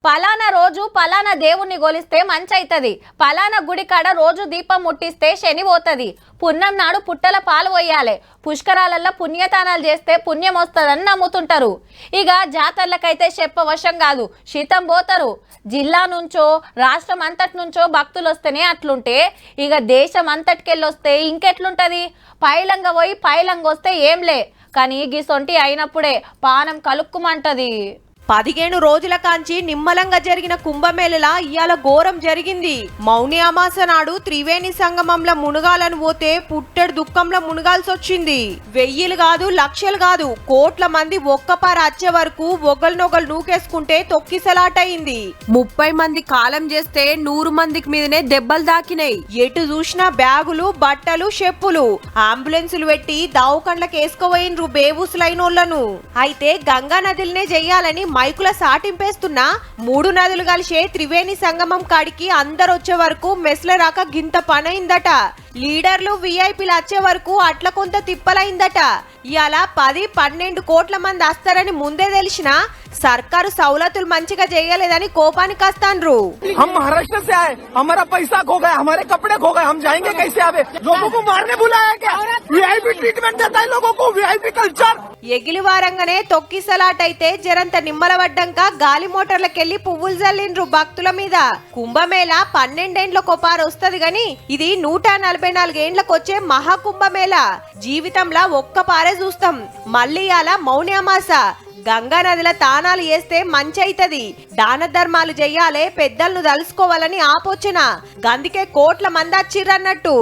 పలానా రోజు పలానా దేవుణ్ణి గొలిస్తే మంచైతది, పలానా గుడి కాడ రోజు దీపం ముట్టిస్తే శని పోతది, పున్నం నాడు పుట్టల పాలు పోయాలి, పుష్కరాలల్లో పుణ్యతానాలు చేస్తే పుణ్యం వస్తుందని నమ్ముతుంటారు. ఇక జాతరలకైతే చెప్పవశం కాదు, శీతం పోతారు. జిల్లా నుంచో రాష్ట్రం అంతటి నుంచో భక్తులు వస్తేనే అట్లుంటే ఇక దేశం అంతటికెళ్ళి వస్తే ఇంకెట్లుంటది? పైలంగా పోయి పైలంగా వస్తే ఏంలే, కానీ గిసొంటి అయినప్పుడే పానం కలుక్కుమంటది. 15 రోజుల కాంచి నిమ్మలంగా జరిగిన కుంభమేళలా ఇయాల ఘోరం జరిగింది. మౌని అమాస నాడు త్రివేణి సంగమంలో మునగాలను పోతే పుట్టెడు దుఃఖంలో మునగాల్సొచ్చింది. వెయ్యిలు కాదు, లక్షలు కాదు, కోట్ల మంది ఒక్కపార వచ్చే వరకు ఒకరినొకరు నూకేసుకుంటే తొక్కిసలాటయింది. 30 మంది కాలం చేస్తే 100 మందికి మీదనే దెబ్బలు దాకినాయి. ఎటు చూసినా బ్యాగులు, బట్టలు, చెప్పులు, అంబులెన్సులు పెట్టి దావుకండ్లకు వేసుకోపోయినరు బేవూసులైనోళ్లను. అయితే గంగా నదిలనే చెయ్యాలని మైకుల సాటింపేస్తున్నా 3 నదులు కలిసే త్రివేణి సంగమం కాడికి అందరు వచ్చే వరకు మెస్ల రాక గింత పనైందట. లీడర్లు విఐపీలు వచ్చే వరకు అట్ల కొంత తిప్పలైందట. ఇవాళ 10-12 కోట్ల మంది వస్తారని ముందే తెలిసినా సర్కారు సౌలతులు మంచిగా చేయలేదని కోపానికి వస్తాండ్రు. हम महाराष्ट्र से आए, हमारा पैसा खो गया, हमारे कपड़े खो गए, हम जाएंगे कैसे? आवे लोगों को मारने बुलाया क्या? वीआईपी ट्रीटमेंट देता है लोगों को, वीआईपी कल्चर. ఎగిలివారంగానే తొక్కిసలాటైతే జరంత నిమ్మలవడ్డంక గాలి మోటార్లకెళ్లి పువ్వులు జల్లిండ్రు భక్తుల మీద. కుంభమేళ 12 ఏండ్లకోపారు వస్తది గాని ఇది 144 ఏండ్లకొచ్చే మహాకుంభమేళ. జీవితంలో ఒక్క పారే చూస్తాం. మళ్ళీ అలా మౌని అమాస గంగా నదిల తానాలు చేస్తే మంచైతది, దాన ధర్మాలు చెయ్యాలే, పెద్దలను తలుసుకోవాలని ఆపోచన. గందుకే కోట్ల మంది వచ్చిర్రన్నట్టు.